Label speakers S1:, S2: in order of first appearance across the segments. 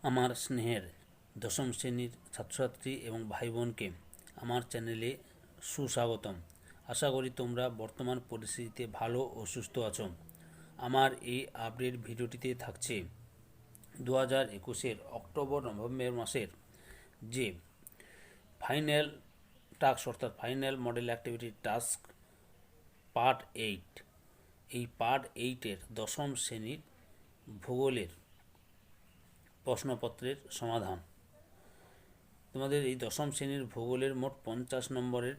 S1: আমার স্নেহের দশম শ্রেণীর ছাত্রছাত্রী এবং ভাই বোনকে আমার চ্যানেলে সুস্বাগতম। আশা করি তোমরা বর্তমান পরিস্থিতিতে ভালো ও সুস্থ আছো। আমার এই আপডেট ভিডিওটিতে থাকছে 2021-এর অক্টোবর নভেম্বর মাসের যে ফাইনাল টাস্ক অর্থাৎ final model activity task part 8, এই পার্ট 8-এর দশম শ্রেণীর ভূগোলের প্রশ্নপত্রের সমাধান। তোমাদের এই দশম শ্রেণীর ভূগোলের মোট 50 নম্বরের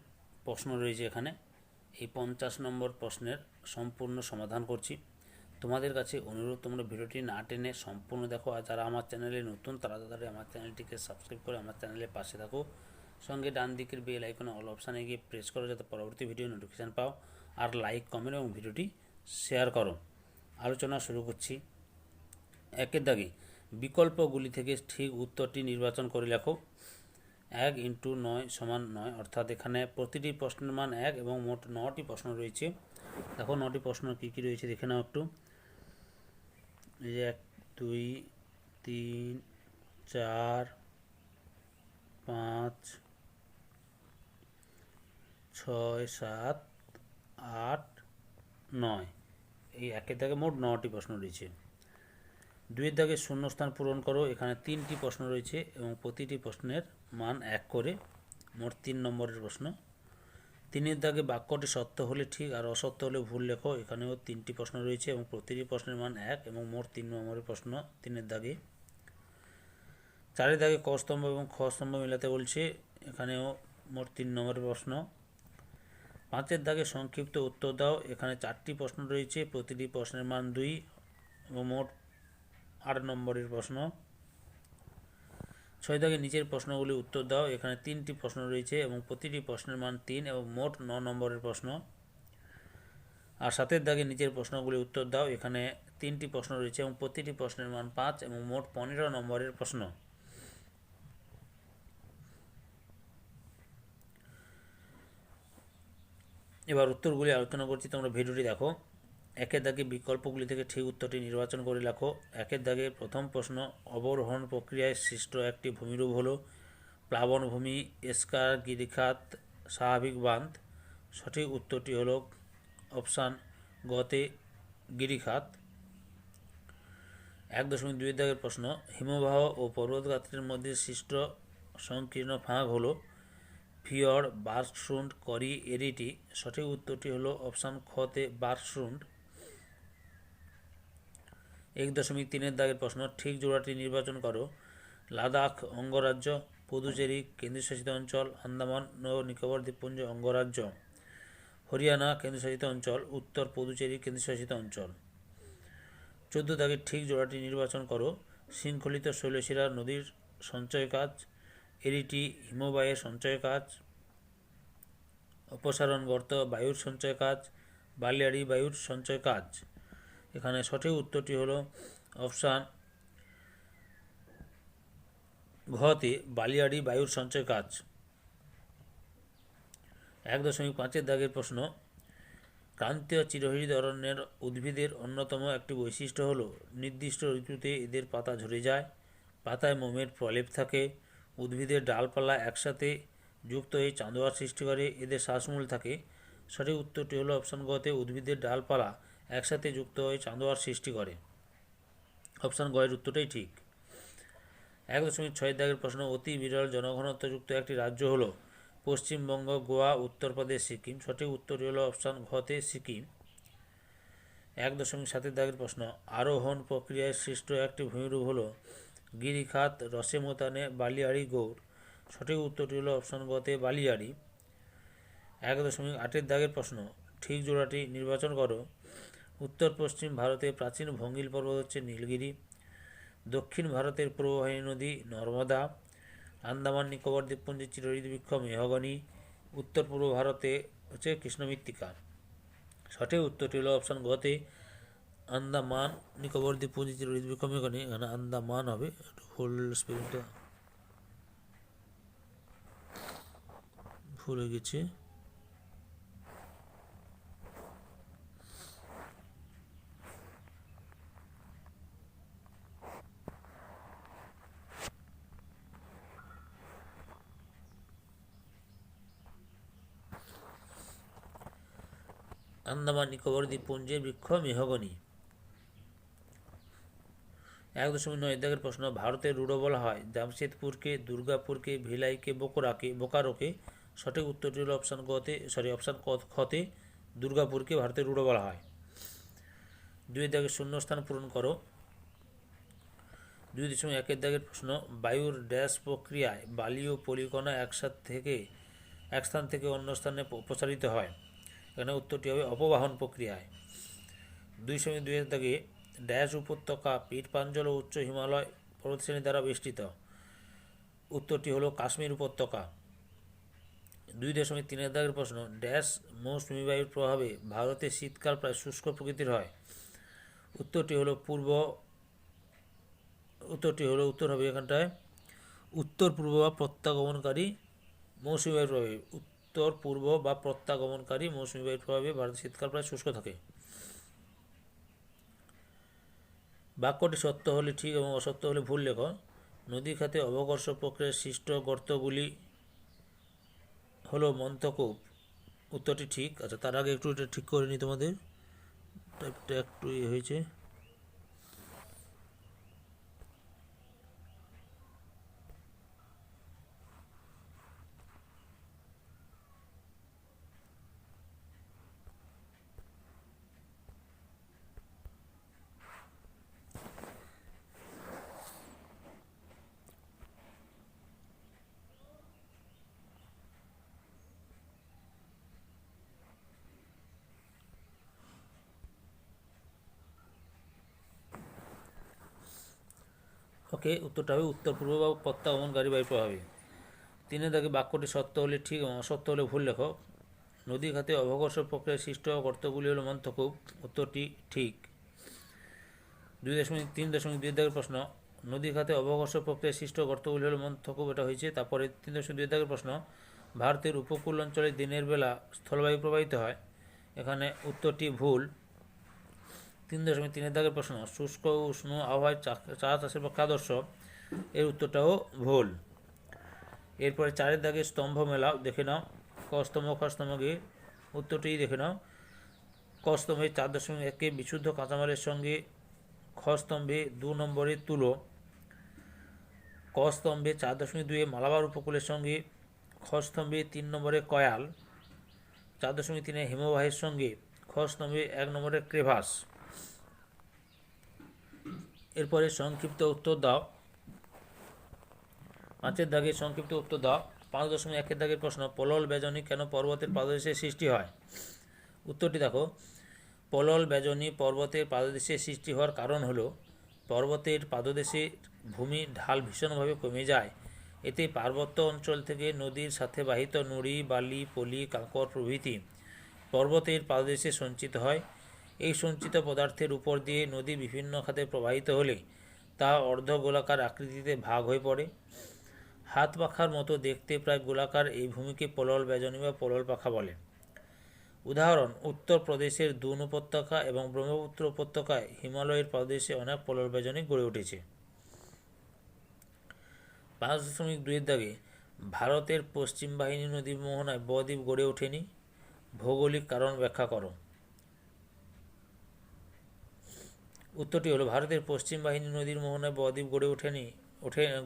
S1: প্রশ্ন রয়েছে এখানে। এই 50 নম্বর প্রশ্নের সম্পূর্ণ সমাধান করছি। তোমাদের কাছে অনুরোধ, তোমরা ভিডিওটি না টেনে সম্পূর্ণ দেখো। আর যারা আমার চ্যানেলে নতুন তারা তাড়াতাড়ি আমার চ্যানেলটিকে সাবস্ক্রাইব করে আমার চ্যানেলের পাশে থাকো। সঙ্গে ডান দিকের বেল আইকনে অল অপশানে গিয়ে প্রেস করো যাতে পরবর্তী ভিডিও নোটিফিকেশান পাও। আর লাইক, কমেন্ট এবং ভিডিওটি শেয়ার করো। আলোচনা শুরু করছি। একের দাগে বিকল্পগুলি থেকে ঠিক উত্তরটি নির্বাচন করে লেখো। 1 × 9 = 9, অর্থাৎ এখানে প্রতিটি প্রশ্নের মান 1 এবং মোট 9টি প্রশ্ন রয়েছে। দেখো 9টি প্রশ্ন কী কী রয়েছে দেখে নাও একটু। এই যে 1, 2, 3, 4, 5, 6, 7, 8, 9, এই একের দাগে মোট 9টি প্রশ্ন রয়েছে। 2-এর দাগে শূন্যস্থান পূরণ করো। এখানে 3টি প্রশ্ন রয়েছে এবং প্রতিটি প্রশ্নের মান 1 করে, মোট 3 নম্বরের প্রশ্ন। 3-এর দাগে বাক্যটি সত্য হলে ঠিক আর অসত্য হলে ভুল লেখো। এখানেও 3টি প্রশ্ন রয়েছে এবং প্রতিটি প্রশ্নের মান 1 এবং মোট 3 নম্বরের প্রশ্ন 3-এর দাগে। 4-এর দাগে ক স্তম্ভ এবং খ স্তম্ভ মেলাতে বলছে। এখানেও মোট 3 নম্বরের প্রশ্ন। 5-এর দাগে সংক্ষিপ্ত উত্তর দাও। এখানে 4টি প্রশ্ন রয়েছে, প্রতিটি প্রশ্নের মান 2 এবং মোট 8 নম্বরের প্রশ্ন। 6 দাগে নিচের প্রশ্নগুলি উত্তর দাও। এখানে 3টি প্রশ্ন রয়েছে এবং প্রতিটি প্রশ্নের মান 3 এবং মোট 9 নম্বরের প্রশ্ন। আর 7-এর দাগে নিচের প্রশ্নগুলি উত্তর দাও। এখানে 3টি প্রশ্ন রয়েছে এবং প্রতিটি প্রশ্নের মান 5 এবং মোট 15 নম্বরের প্রশ্ন। এবার উত্তরগুলি আলোচনা করছি, তোমরা ভিডিওটি দেখো। 1-এর দাগে বিকল্পগুলি থেকে ঠিক উত্তরটি নির্বাচন করে লেখো। 1-এর দাগে প্রথম প্রশ্ন, অবরোহণ প্রক্রিয়ায় সৃষ্ট একটি ভূমিরূপ হল প্লাবনভূমি, এস্কার, গিরিখাত, স্বাভাবিক বাঁধ। সঠিক উত্তরটি হল অপশান গতে গিরিখাত। 1.2-এর দাগের প্রশ্ন, হিমবাহ ও পর্বতগাত্রের মধ্যে সৃষ্ট সংকীর্ণ ফাঁক হল ফিয়র্ড, বার্কশুন্ড, করি, এরিটি। সঠিক উত্তরটি হল অপশান খতে বার্কশুন্ড। 1.3-এর দাগের প্রশ্ন, ঠিক জোড়াটি নির্বাচন করো। লাদাখ অঙ্গরাজ্য, পুদুচেরি কেন্দ্রশাসিত অঞ্চল, আন্দামান ও নিকোবর দ্বীপপুঞ্জ অঙ্গরাজ্য। হরিয়ানা কেন্দ্রশাসিত অঞ্চল, উত্তর পুদুচেরি কেন্দ্রশাসিত অঞ্চল। 14 দাগের ঠিক জোড়াটি নির্বাচন করো। শৃঙ্খলিত শৈলশিরা নদীর সঞ্চয় কাজ, এরিটি হিমবাহের সঞ্চয় কাজ, অপসারণ গর্ত বায়ুর সঞ্চয় কাজ, বালিয়াড়ি বায়ুর সঞ্চয় কাজ। এখানে সঠিক উত্তরটি হল অপশান ঘতে বালিয়াড়ি বায়ুর সঞ্চয় কাজ। 1.5-এর দাগের প্রশ্ন, ক্রান্তীয় চিরহরিৎ অরণ্যের উদ্ভিদের অন্যতম একটি বৈশিষ্ট্য হল নির্দিষ্ট ঋতুতে এদের পাতা ঝরে যায়, পাতায় মোমের প্রলেপ থাকে, উদ্ভিদের ডালপালা একসাথে যুক্ত হয়ে চাঁদোয়ার সৃষ্টি করে, এদের শ্বাসমূল থাকে। সঠিক উত্তরটি হলো অপশান গতে উদ্ভিদের ডালপালা একসাথে যুক্ত হয়ে চাঁদোয়ার সৃষ্টি করে। অপশান গ এর উত্তরটাই ঠিক। 1.6-এর দাগের প্রশ্ন, অতি বিরল জনঘনত্বযুক্ত একটি রাজ্য হল পশ্চিমবঙ্গ, গোয়া, উত্তরপ্রদেশ, সিকিম। সঠিক উত্তরটি হল অপশান ঘতে সিকিম। 1.7-এর দাগের প্রশ্ন, আরোহণ প্রক্রিয়ায় সৃষ্ট একটি ভূমিরূপ হল গিরিখাত, রসেমতানে, বালিয়াড়ি, গৌড়। সঠিক উত্তরটি হল অপশান গতে বালিয়াড়ি। 1.8-এর দাগের প্রশ্ন, ঠিক জোড়াটি নির্বাচন করো। উত্তর পশ্চিম ভারতে প্রাচীন ভঙ্গিল পর্বত হচ্ছে নীলগিরি, দক্ষিণ ভারতের প্রবাহী নদী নর্মদা, আন্দামান নিকোবর দ্বীপপুঞ্জের চিরহরিৎ বৃক্ষ মেহগনি, উত্তর পূর্ব ভারতে হচ্ছে কৃষ্ণমৃত্তিকা। সঠিক উত্তরটি হল অপশান গতে আন্দামান নিকোবর দ্বীপপুঞ্জের চিরহরিৎ বৃক্ষ মেহগনি। এখানে আন্দামান হবে, ফুল স্পেলিংটা ভুলে গেছি। আন্দামান নিকোবর দ্বীপপুঞ্জের বৃক্ষ মেহগনি। 1.9 দাগের প্রশ্ন, ভারতের রুড়ো বলা হয় জামশেদপুরকে, দুর্গাপুরকে, ভিলাইকে, বোকারোকে। সঠিক উত্তরটি হল অপশান খতে দুর্গাপুরকে ভারতের রুড়ো বলা হয়। 2 দাগের শূন্যস্থান পূরণ করো। 2.1 দাগের প্রশ্ন, বায়ুর ড্যাশ প্রক্রিয়ায় বালি ও পলিকণা এক স্থান থেকে অন্য স্থানে প্রসারিত হয়। এখানে উত্তরটি হবে অপবাহন প্রক্রিয়ায়। 2.2 দাগে ড্যাশ উপত্যকা পীর পাঞ্জল ও উচ্চ হিমালয় পর্বতশ্রেণী দ্বারা বেষ্টিত। উত্তরটি হলো কাশ্মীর উপত্যকা। 2.3 দাগের প্রশ্ন, ড্যাশ মৌসুমী বায়ুর প্রভাবে ভারতে শীতকাল প্রায় শুষ্ক প্রকৃতির হয়। উত্তরটি হলো উত্তর হবে এখানটায় উত্তর পূর্ব বা প্রত্যাগমনকারী মৌসুমী বায়ুর প্রভাবে। উত্তর পূর্ব বা প্রত্যাগমনকারী মৌসুমী বায়ুর প্রভাবে ভারতের শীতকাল প্রায় শুষ্ক থাকে। বাক্যটি সত্য হলে ঠিক এবং অসত্য হলে ভুল লেখো। নদী খাতে অবকর্ষ প্রক্রিয়ায় সৃষ্ট গর্তগুলি হলো মন্থকূপ। উত্তরটি ঠিক। আচ্ছা, তার আগে একটু এটা ঠিক করে নিই, তোমাদের টাইপটা একটু হয়েছে। ওকে, উত্তরটা হবে উত্তর পূর্ব বা প্রত্যাগমনকারী বায়ুর প্রভাবে। 3 দাগে বাক্যটি সত্য হলে ঠিক এবং অসত্য হলে ভুল লেখো। নদী খাতে অবকর্ষ প্রক্রিয়ায় সৃষ্ট গর্তগুলি হলো মন্থকূপ। উত্তরটি ঠিক। 3.2 দাগের প্রশ্ন, নদী খাতে অবকর্ষ প্রক্রিয়ায় সৃষ্ট গর্তগুলি হলো মন্থকূপ, এটা হয়েছে। তারপরে 3.2 দাগের প্রশ্ন, ভারতের উপকূল অঞ্চলে দিনের বেলা স্থলবায়ু প্রবাহিত হয়। এখানে উত্তরটি ভুল। 3.3 দাগের প্রশ্ন, শুষ্ক ও উষ্ণ আবহাওয়ায় চা চাষের পক্ষে আদর্শ। এর উত্তরটাও ভুল। এরপরে 4 দাগে স্তম্ভ মেলাও দেখে নাও। ক স্তম্ভ খ স্তম্ভকে উত্তরটি দেখে নাও। ক স্তম্ভে 4.1 বিশুদ্ধ কাঁচামালের সঙ্গে খ স্তম্ভে 2 নম্বরে তুলো। ক স্তম্ভে 4.2 মালাবার উপকূলের সঙ্গে খ স্তম্ভে 3 নম্বরে কয়াল। 4.3 হিমবাহের সঙ্গে খ স্তম্ভে 1 নম্বরে ক্রেভাস। এরপরে সংক্ষিপ্ত উত্তর দাও। 5 দাগে সংক্ষিপ্ত উত্তর দাও। 5.1 দাগের প্রশ্ন, পলল বেজনী কেন পর্বতের পাদদেশে সৃষ্টি হয়। উত্তরটি দেখো, পলল বেজনী পর্বতের পাদদেশে সৃষ্টি হওয়ার কারণ হলো পর্বতের পাদদেশে ভূমি ঢাল ভীষণভাবে কমে যায়। এতে পার্বত্য অঞ্চল থেকে নদীর সাথে বাহিত নুড়ি, বালি, পলি, কাঁকর প্রভৃতি পর্বতের পাদদেশে সঞ্চিত হয়। এই সঞ্চিত পদার্থের উপর দিয়ে নদী বিভিন্ন খাতে প্রবাহিত হলে তা অর্ধগোলাকার আকৃতিতে ভাগ হয়ে পড়ে। হাত পাখার মতো দেখতে প্রায় গোলাকার এই ভূমিকে পলল বেজনী বা পলল পাখা বলে। উদাহরণ, উত্তরপ্রদেশের দুন উপত্যকা এবং ব্রহ্মপুত্র উপত্যকায় হিমালয়ের পাদদেশে অনেক পলল বেজনী গড়ে উঠেছে। 5.2 দাগে ভারতের পশ্চিম বাহিনী নদীর মোহনায় বদ্বীপ গড়ে ওঠেনি। ভৌগোলিক কারণ ব্যাখ্যা করো। উত্তরটি হলো, ভারতের পশ্চিম বাহিনী নদীর মোহনায় বদ্বীপ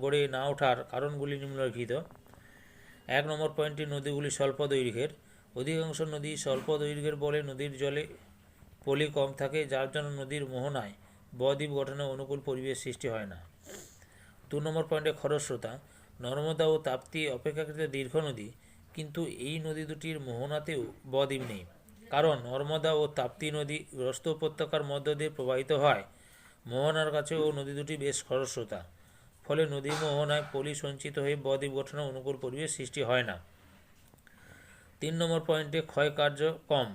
S1: গড়ে না ওঠার কারণগুলি নিম্নলিখিত। 1 নম্বর পয়েন্টে নদীগুলি স্বল্প দৈর্ঘ্যের। অধিকাংশ নদী স্বল্প দৈর্ঘ্যের বলে নদীর জলে পলি কম থাকে, যার জন্য নদীর মোহনায় বদ্বীপ গঠনে অনুকূল পরিবেশ সৃষ্টি হয় না। 2 নম্বর পয়েন্টে খরস্রোতা। নর্মদা ও তাপ্তি অপেক্ষাকৃত দীর্ঘ নদী, কিন্তু এই নদী দুটির মোহনাতেও বদ্বীপ নেই, কারণ নর্মদা ও তাপ্তি নদী গ্রস্ত উপত্যকার মধ্য দিয়ে প্রবাহিত হয়। মোহনার কাছেও নদী দুটি বেশ খরস্রোতা, ফলে নদীর মোহনায় পলি সঞ্চিত হয়ে বদ্বীপ গঠনে অনুকূল পরিবেশ সৃষ্টি হয় না। 3 নম্বর পয়েন্টে ক্ষয়কার্য কম।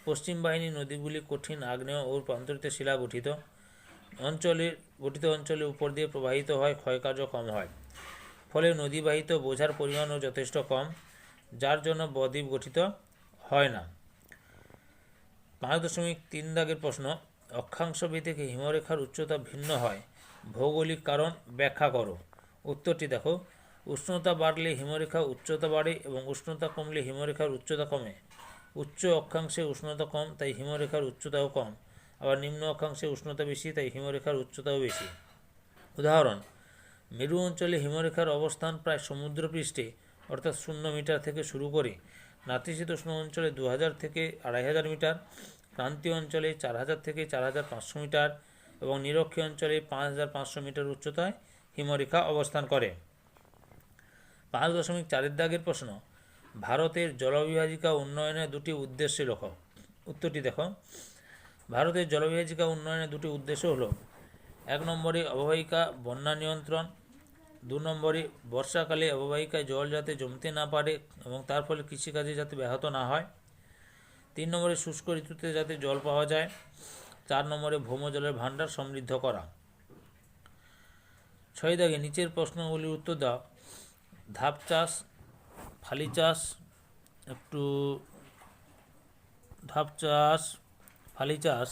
S1: পশ্চিম বাহিনী নদীগুলি কঠিন আগ্নেয় ও রূপান্তরিত শিলা গঠিত অঞ্চলের উপর দিয়ে প্রবাহিত হয়, ক্ষয়কার্য কম হয়, ফলে নদীবাহিত বোঝার পরিমাণও যথেষ্ট কম, যার জন্য বদ্বীপ গঠিত হয় না। 5.3 দাগের প্রশ্ন, অক্ষাংশ ভিত্তিক হিমরেখার উচ্চতা ভিন্ন হয়। ভৌগোলিক কারণ ব্যাখ্যা করো। উত্তরটি দেখো, উষ্ণতা বাড়লে হিমরেখার উচ্চতা বাড়ে এবং উষ্ণতা কমলে হিমরেখার উচ্চতা কমে। উচ্চ অক্ষাংশে উষ্ণতা কম, তাই হিমরেখার উচ্চতাও কম। আবার নিম্ন অক্ষাংশে উষ্ণতা বেশি, তাই হিমরেখার উচ্চতাও বেশি। উদাহরণ: মেরু অঞ্চলে হিমরেখার অবস্থান প্রায় সমুদ্রপৃষ্ঠে অর্থাৎ 0 মিটার থেকে শুরু করে নাতিশীতোষ্ণ অঞ্চলে 2000 থেকে 2500 মিটার, ক্রান্তীয় অঞ্চলে 4000 থেকে 4500 মিটার এবং নিরক্ষীয় অঞ্চলে 5500 মিটার উচ্চতায় হিমরেখা অবস্থান করে। 5.4 দাগের প্রশ্ন: ভারতের জলবিভাজিকা উন্নয়নের দুটি উদ্দেশ্য লেখো। উত্তরটি দেখো। ভারতের জলবিভাজিকা উন্নয়নের দুটি উদ্দেশ্য হলো: 1 নম্বরে অববাহিকা বন্যা নিয়ন্ত্রণ, 2 নম্বরে বর্ষাকালে অববাহিকায় জল যাতে জমতে না পারে এবং তার ফলে কৃষিকাজে যাতে ব্যাহত না হয়, 3 নম্বরে শুষ্ক ঋতুতে যাতে জল পাওয়া যায়, 4 নম্বরে ভৌমজলের ভাণ্ডার সমৃদ্ধ করা। 6 দাগে নিচের প্রশ্নগুলির উত্তর দাও। ধাপ চাষ, ফালি চাষ, ফালি চাষ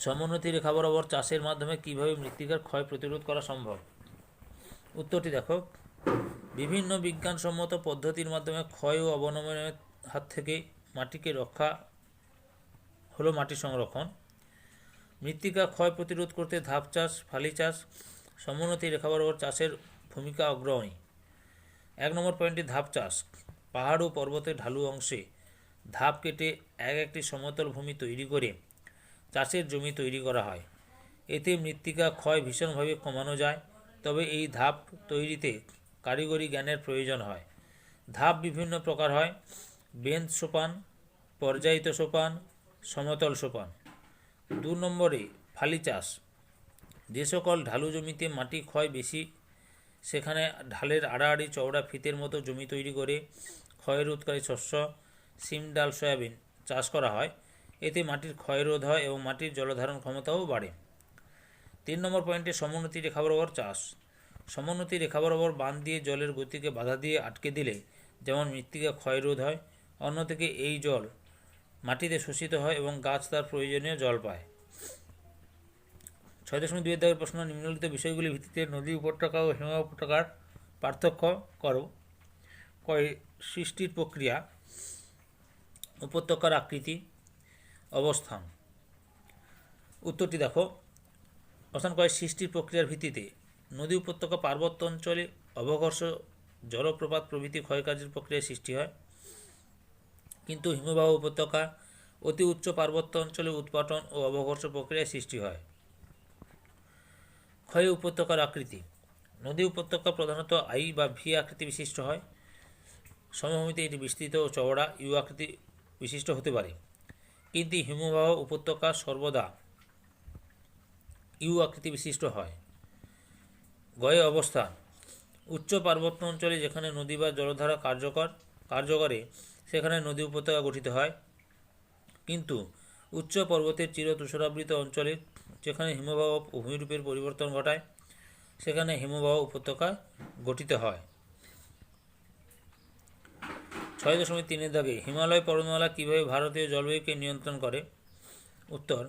S1: সমোন্নতি রেখা বরাবর চাষের মাধ্যমে কিভাবে মৃত্তিকার ক্ষয় প্রতিরোধ করা সম্ভব? উত্তরটি দেখো। বিভিন্ন বিজ্ঞানসম্মত পদ্ধতির মাধ্যমে ক্ষয় ও অবনমনের হাত থেকে মাটিকে রক্ষা হলো মাটি সংরক্ষণ। মৃত্তিকা ক্ষয় প্রতিরোধ করতে ধাপ চাষ, ফালি চাষ, সমোন্নতি রেখা বরাবর চাষের ভূমিকা অগ্রণী। 1 নম্বর পয়েন্টে ধাপ চাষ। পাহাড় ও পর্বতের ঢালু অংশে ধাপ কেটে একটি সমতল ভূমি তৈরি করে চাষের জমি তৈরি করা হয়। এতে মৃত্তিকা ক্ষয় ভীষণভাবে কমানো যায়। তবে এই ধাপ তৈরিতে কারিগরি জ্ঞানের প্রয়োজন হয়। ধাপ বিভিন্ন প্রকার হয়: বেঞ্চ সোপান, পর্যায়িত সোপান, সমতল সোপান। 2 নম্বরে ফালি চাষ। যে সকল ঢালু জমিতে মাটি ক্ষয় বেশি সেখানে ঢালের আড়াআড়ি চওড়া ফিতের মতো জমি তৈরি করে ক্ষয় রোধকারী শস্য, সিম, ডাল, সয়াবিন চাষ করা হয়। এতে মাটির ক্ষয় রোধ হয় এবং মাটির জলধারণ ক্ষমতাও বাড়ে। 3 নম্বর পয়েন্টে সমোন্নতি রেখা বরাবর চাষ। সমোন্নতি রেখা বরাবর বাঁধ দিয়ে জলের গতিকে বাধা দিয়ে আটকে দিলে যেমন মৃত্তিকা ক্ষয় রোধ হয়, অন্যদিকে এই জল মাটিতে শোষিত হয় এবং গাছ তার প্রয়োজনীয় জল পায়। 6.2 দাগের প্রশ্ন: নিম্নলিখিত বিষয়গুলির ভিত্তিতে নদী উপত্যকা ও হিমবাহ উপত্যকার পার্থক্য করো। সৃষ্টির প্রক্রিয়া, উপত্যকার আকৃতি, অবস্থান। উত্তরটি দেখো। অবস্থান সৃষ্টির প্রক্রিয়ার ভিত্তিতে নদী উপত্যকা পার্বত্য অঞ্চলে অবঘর্ষ, জলপ্রপাত প্রভৃতি ক্ষয়কার্যের প্রক্রিয়ায় সৃষ্টি হয়, কিন্তু হিমবাহ উপত্যকা অতি উচ্চ পার্বত্য অঞ্চলে উৎপাটন ও অবঘর্ষ প্রক্রিয়ায় সৃষ্টি হয়। ক্ষয় উপত্যকার আকৃতি। নদী উপত্যকা প্রধানত আই বা ভি আকৃতি বিশিষ্ট হয়। সমভূমিতে এটি বিস্তৃত ও চওড়া ইউ আকৃতি বিশিষ্ট হতে পারে, কিন্তু হিমবাহ উপত্যকা সর্বদা ইউ আকৃতি বিশিষ্ট হয়। গয়ে অবস্থান। উচ্চ পার্বত্য অঞ্চলে যেখানে নদী বা জলধারা কার্যকরে সেখানে নদী উপত্যকা গঠিত হয়, কিন্তু উচ্চ পর্বতের চির তুষারাবৃত অঞ্চলে যেখানে হিমবাহ ভূমিরূপের পরিবর্তন ঘটায় সেখানে হিমবাহ উপত্যকা গঠিত হয়। 6.3 দাগে হিমালয় পর্বতমালা কীভাবে ভারতীয় জলবায়ুকে নিয়ন্ত্রণ করে? উত্তর: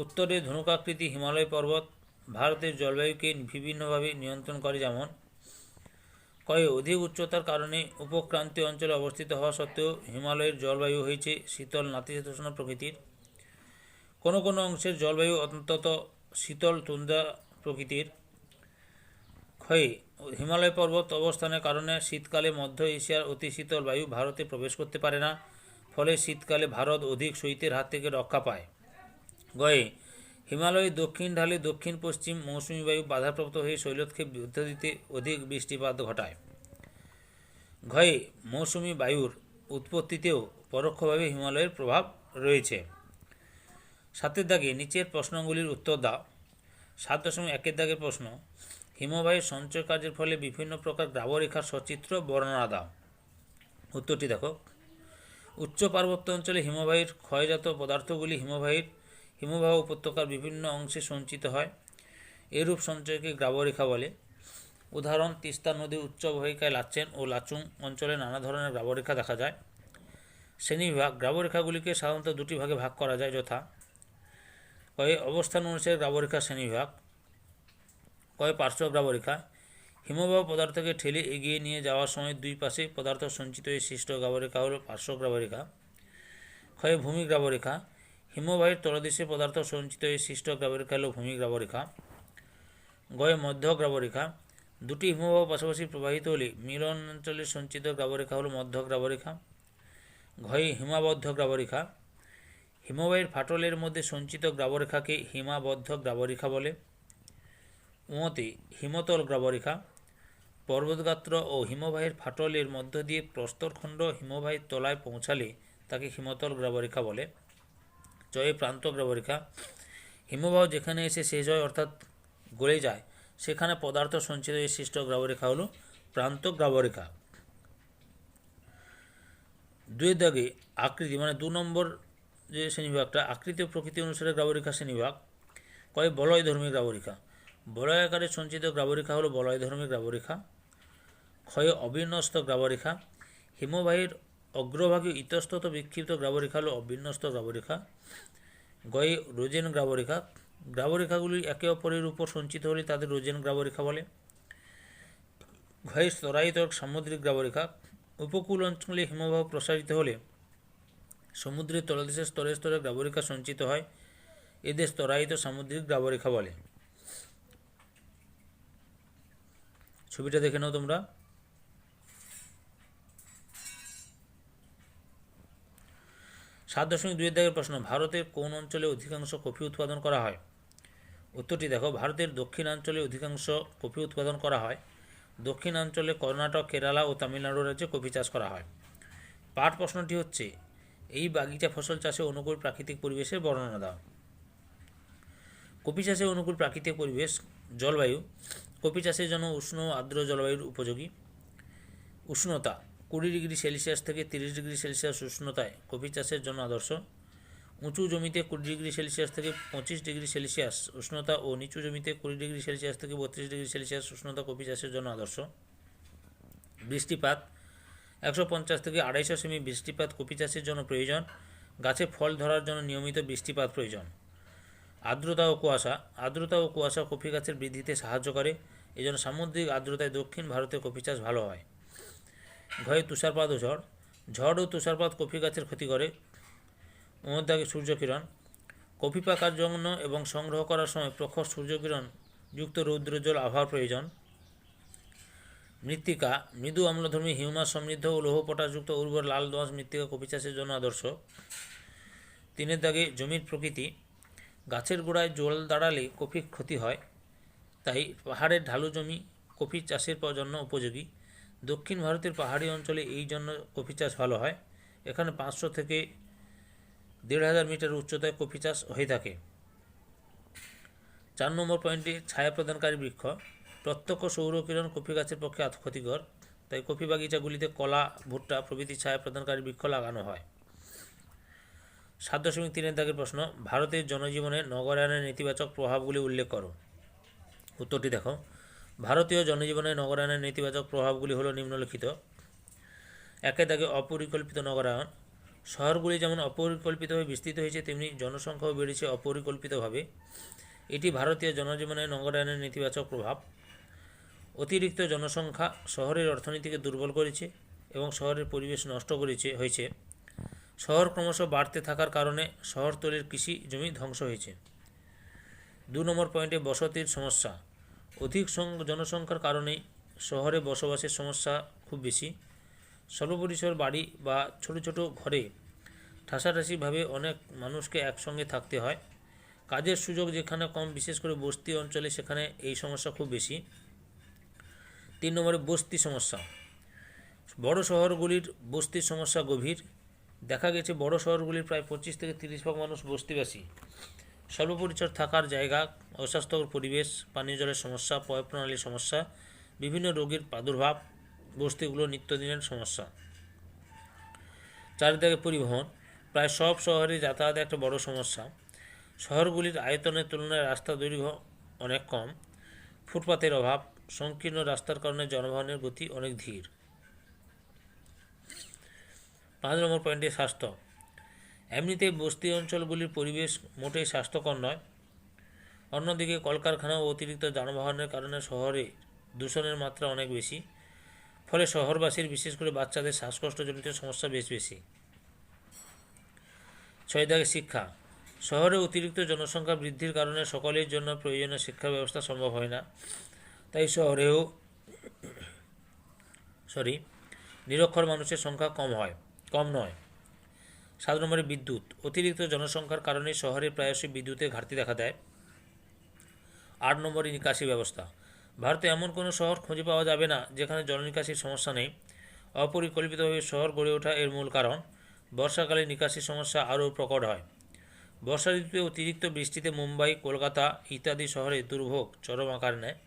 S1: উত্তরে ধনুকাকৃতি হিমালয় পর্বত ভারতের জলবায়ুকে বিভিন্নভাবে নিয়ন্ত্রণ করে। যেমন: কয়ে অধিক উচ্চতার কারণে উপক্রান্তীয় অঞ্চলে অবস্থিত হওয়া সত্ত্বেও হিমালয়ের জলবায়ু হয়েছে শীতল নাতিশীতোষ্ণ প্রকৃতির। কোনো কোনো অংশের জলবায়ু অন্তত শীতল তুন্দ্রা প্রকৃতির। ক্ষয়ে হিমালয় পর্বত অবস্থানের কারণে শীতকালে মধ্য এশিয়ার অতি শীতল বায়ু ভারতে প্রবেশ করতে পারে না, ফলে শীতকালে ভারত অধিক শৈত্যের হাত থেকে রক্ষা পায়। গয়ে হিমালয়ের দক্ষিণ ঢালে দক্ষিণ পশ্চিম মৌসুমী বায়ু বাধাপ্রাপ্ত হয়ে শৈলক্ষেপ ইত্যাদিতে অধিক বৃষ্টিপাত ঘটায়। ঘয়ে মৌসুমী বায়ুর উৎপত্তিতেও পরোক্ষভাবে হিমালয়ের প্রভাব রয়েছে। 7 দাগে নিচের প্রশ্নগুলির উত্তর দাও। 7.1 দাগের প্রশ্ন: হিমবাহের সঞ্চয় কার্যের ফলে বিভিন্ন প্রকার গ্রাবরেখার সচিত্র বর্ণনা দাও। উত্তরটি দেখো। উচ্চ পার্বত্য অঞ্চলে হিমবাহের ক্ষয়জাত পদার্থগুলি হিমবাহ উপত্যকার বিভিন্ন অংশে সঞ্চিত হয়। এরূপ সঞ্চয়কে গ্রাবরেখা বলে। উদাহরণ: তিস্তা নদীর উচ্চ অববাহিকায় লাচেন ও লাচুং অঞ্চলে নানা ধরনের গ্রাবরেখা দেখা যায়। শ্রেণীবিভাগ: গ্রাবরেখাগুলিকে সাধারণত দুটি ভাগে ভাগ করা যায়, যথা: কয়ে অবস্থান অনুসারে গ্রাবরেখা শ্রেণীবিভাগ, কয়ে পার্শ্ব গ্রাবরেখা। হিমবাহ পদার্থকে ঠেলে এগিয়ে নিয়ে যাওয়ার সময় দুই পাশে পদার্থ সঞ্চিত হয়ে সৃষ্ট গ্রাবরেখা হল পার্শ্বগ্রাবরেখা। ক্ষয়ে ভূমিগ্রাবরেখা। হিমবাহের তলদেশে পদার্থ সঞ্চিত হয়ে সৃষ্ট গ্রাবরেখা হল ভূমিগ্রাবরেখা। গয়ে মধ্যগ্রাবরেখা। দুটি হিমবাহ পাশাপাশি প্রবাহিত হলে মিলন অঞ্চলে সঞ্চিত গ্রাবরেখা হল মধ্যগ্রাবরেখা। ঘয়ে হিমাবদ্ধ গ্রাবরেখা। হিমবাহের ফাটলের মধ্যে সঞ্চিত গ্রাবরেখাকে হিমাবদ্ধ গ্রাবরেখা বলে। উঁতে হিমতল গ্রাবরেখা। পর্বতগাত্র ও হিমবাহের ফাটলের মধ্য দিয়ে প্রস্তরখণ্ড হিমবাহের তলায় পৌঁছালে তাকে হিমতল গ্রাবরেখা বলে। জয়ে প্রান্ত গ্রাবরেখা। হিমবাহ যেখানে এসে শেষ হয় অর্থাৎ গলে যায় সেখানে পদার্থ সঞ্চিত হয়ে সৃষ্ট গ্রাবরেখা হল প্রান্ত গ্রাবরেখা। দুই দাগে আকৃতি মানে 2 নম্বর যে শ্রেণীবিভাগটা আকৃতি ও প্রকৃতি অনুসারে গ্রাবরেখা শ্রেণীবিভাগ। কয় বলয়ধর্মী গ্রাবরেখা। বলয় আকারে সঞ্চিত গ্রাবরেখা হল বলয়ধর্মী গ্রাবরেখা। ক্ষয়ে অবিন্যস্ত গ্রাবরেখা। হিমবাহের অগ্রভাগে ইতস্তত বিক্ষিপ্ত গ্রাবরেখা হল অবিন্যস্ত গ্রাবরেখা। গয়ে রোজেন গ্রাবরেখা। গ্রাবরেখাগুলি একে অপরের উপর সঞ্চিত হলে তাদের রোজেন গ্রাবরেখা বলে। ঘয়ে স্তরায়িত সামুদ্রিক গ্রাবরেখা। উপকূল অঞ্চলে হিমবাহ প্রসারিত হলে সমুদ্রের তলদেশে স্তরে স্তরে গ্রাবরেখা সঞ্চিত হয়, এদের স্তরায়িত সামুদ্রিক গ্রাবরেখা বলে। ছবিটা দেখে নাও তোমরা। 7.2 দাগের প্রশ্ন, ভারতের কোন অঞ্চলে অধিকাংশ কফি উৎপাদন করা হয়? উত্তরটি দেখো, ভারতের দক্ষিণাঞ্চলে অধিকাংশ কফি উৎপাদন করা হয়। দক্ষিণাঞ্চলে কর্ণাটক, কেরালা ও তামিলনাড়ু রাজ্যে কফি চাষ করা হয়। পাঠ প্রশ্নটি হচ্ছে, এই বাগিচা ফসল চাষে অনুকূল প্রাকৃতিক পরিবেশের বর্ণনা দাও। কফি চাষে অনুকূল প্রাকৃতিক পরিবেশ। জলবায়ু। কফি চাষের জন্য উষ্ণ আর্দ্র জলবায়ুর উপযোগী। উষ্ণতা 20 ডিগ্রি সেলসিয়াস থেকে 30 ডিগ্রি সেলসিয়াস উষ্ণতায় কফি চাষের জন্য আদর্শ। উঁচু জমিতে 20 ডিগ্রি সেলসিয়াস থেকে 25 ডিগ্রি সেলসিয়াস উষ্ণতা ও নিচু জমিতে 20 ডিগ্রি সেলসিয়াস থেকে 32 ডিগ্রি সেলসিয়াস উষ্ণতা কফি চাষের জন্য আদর্শ। বৃষ্টিপাত 150 থেকে 250 সেমি বৃষ্টিপাত কফি চাষের জন্য প্রয়োজন। গাছে ফল ধরার জন্য নিয়মিত বৃষ্টিপাত প্রয়োজন। আর্দ্রতা ও কুয়াশা। আর্দ্রতা ও কুয়াশা কফি গাছের বৃদ্ধিতে সাহায্য করে, এজন্য সামুদ্রিক আর্দ্রতায় দক্ষিণ ভারতে কফি চাষ ভালো হয়। ঘরে তুষারপাত ও ঝড়। ঝড় ও তুষারপাত কফি গাছের ক্ষতি করে। মধ্যে সূর্যকিরণ। কফি পাকার জন্য এবং সংগ্রহ করার সময় প্রখর সূর্যকিরণ যুক্ত রৌদ্রোজ্জ্বল আবহাওয়ার প্রয়োজন। মৃত্তিকা মৃদু অম্লধর্মী হিউমাস সমৃদ্ধ ও লৌহ পটাশযুক্ত উর্বর লাল দোআঁশ মৃত্তিকা কফি চাষের জন্য আদর্শ। 3 দাগে জমির প্রকৃতি। গাছের গোড়ায় জল দাঁড়ালে কফি ক্ষতি হয়, তাই পাহাড়ের ঢালু জমি কফি চাষের জন্য উপযোগী। দক্ষিণ ভারতের পাহাড়ি অঞ্চলে এই জন্য কফি চাষ ভালো হয়। এখানে 500 থেকে 1500 মিটার উচ্চতায় কফি চাষ হয়ে থাকে। 4 নম্বর পয়েন্টে ছায়া প্রদানকারী বৃক্ষ। প্রত্যক্ষ সৌরকিরণ কফি গাছের পক্ষে ক্ষতিকর, তাই কফি বাগিচাগুলিতে কলা, ভুট্টা প্রভৃতি ছায়া প্রদানকারী বৃক্ষ লাগানো হয়। 7.3 দাগের প্রশ্ন, ভারতের জনজীবনে নগরায়নের নেতিবাচক প্রভাবগুলি উল্লেখ করো। উত্তরটি দেখো, ভারতীয় জনজীবনে নগরায়নের নেতিবাচক প্রভাবগুলি হলো নিম্নলিখিত। 1 দাগে অপরিকল্পিত নগরায়ন। শহরগুলি যেমন অপরিকল্পিতভাবে বিস্তৃত হয়েছে, তেমনি জনসংখ্যাও বেড়েছে অপরিকল্পিতভাবে। এটি ভারতীয় জনজীবনে নগরায়নের নেতিবাচক প্রভাব। অতিরিক্ত জনসংখ্যা শহরের অর্থনীতিকে দুর্বল করেছে এবং শহরের পরিবেশ নষ্ট হয়েছে। শহর ক্রমশ বাড়তে থাকার কারণে শহরতলির কৃষি জমি ধ্বংস হয়েছে। 2 নম্বর পয়েন্টে বসতির সমস্যা। অধিক জনসংখ্যার কারণেই শহরে বসবাসের সমস্যা খুব বেশি। স্বল্পপরিসর বাড়ি বা ছোট ছোট ঘরে ঠাসাঠাসিভাবে অনেক মানুষকে একসঙ্গে থাকতে হয়। কাজের সুযোগ যেখানে কম, বিশেষ করে বস্তি অঞ্চলে, সেখানে এই সমস্যা খুব বেশি। 3 নম্বরে বস্তি সমস্যা। বড় শহরগুলির বস্তির সমস্যা গভীর। দেখা গেছে বড় শহরগুলির প্রায় 25 থেকে 30% মানুষ বস্তিবাসী। স্বল্পপরিসর থাকার জায়গা, অস্বাস্থ্যকর পরিবেশ, পানীয় জলের সমস্যা, পয় প্রণালীর সমস্যা, বিভিন্ন রোগের প্রাদুর্ভাব বস্তিগুলো নিত্যদিনের সমস্যা। 4 দাগে পরিবহন। প্রায় সব শহরে যাতায়াত একটা বড় সমস্যা। শহরগুলির আয়তনের তুলনায় রাস্তা দৈর্ঘ্য অনেক কম। ফুটপাতের অভাব। সংকীর্ণ রাস্তার কারণে যানবাহনের গতি অনেক ধীর। 5 নম্বর পয়েন্টে স্বাস্থ্য। এমনিতে বস্তি অঞ্চলগুলির পরিবেশ মোটেই স্বাস্থ্যকর নয়। অন্যদিকে কলকারখানা ও অতিরিক্ত যানবাহনের কারণে শহরে দূষণের মাত্রা অনেক বেশি, ফলে শহরবাসীর বিশেষ করে বাচ্চাদের শ্বাসকষ্টজনিত সমস্যা বেশি। 6 দাগে শিক্ষা। শহরে অতিরিক্ত জনসংখ্যা বৃদ্ধির কারণে সকলের জন্য প্রয়োজনীয় শিক্ষা ব্যবস্থা সম্ভব হয় না, তাই শহরেও নিরক্ষর মানুষের সংখ্যা কম নয়। 7 নম্বরে বিদ্যুৎ। অতিরিক্ত জনসংখ্যার কারণে শহরে প্রায়শই বিদ্যুতের ঘাটতি দেখা দেয়। 8 নম্বরে নিকাশি ব্যবস্থা। ভারতে এমন কোনো শহর খুঁজে পাওয়া যাবে না যেখানে জল নিকাশির সমস্যা নেই। অপরিকল্পিতভাবে শহর গড়ে ওঠা এর মূল কারণ। বর্ষাকালে নিকাশি সমস্যা আরও প্রকট হয়। বর্ষা ঋতুতে অতিরিক্ত বৃষ্টিতে মুম্বাই, কলকাতা ইত্যাদি শহরে দুর্ভোগ চরম আকার নেয়।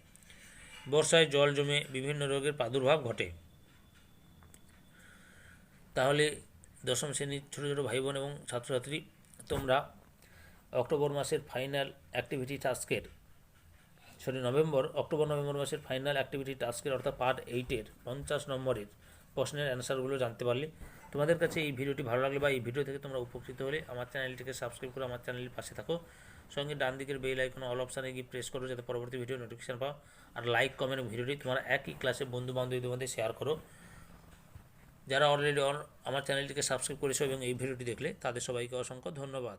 S1: বর্ষায় জল জমে বিভিন্ন রোগের প্রাদুর্ভাব ঘটে। তাহলে দশম শ্রেণীর ছোটো ছোটো ভাই বোন এবং ছাত্রছাত্রী, তোমরা অক্টোবর মাসের ফাইনাল অ্যাক্টিভিটি টাস্কের অক্টোবর-নভেম্বর মাসের ফাইনাল অ্যাক্টিভিটি টাস্কের অর্থাৎ পার্ট 8-এর 50 নম্বরের প্রশ্নের অ্যান্সারগুলো জানতে পারলে। তোমাদের কাছে এই ভিডিওটি ভালো লাগলে বা এই ভিডিও থেকে তোমরা উপকৃত হলে আমার চ্যানেলটিকে সাবস্ক্রাইব করে আমার চ্যানেলের পাশে থাকো। সঙ্গে ডান দিকের বেল আইকন অল অপশানে গিয়ে প্রেস করো যাতে পরবর্তী ভিডিও নোটিফিকেশান পাও। আর লাইক কমেন্ট ভিডিওটি তোমার একই ক্লাসে বন্ধু বান্ধবীদের মধ্যে শেয়ার করো। যারা অলরেডি আমার চ্যানেলটিকে সাবস্ক্রাইব করেছো এবং এই ভিডিওটি দেখলে তাদের সবাইকে অসংখ্য ধন্যবাদ।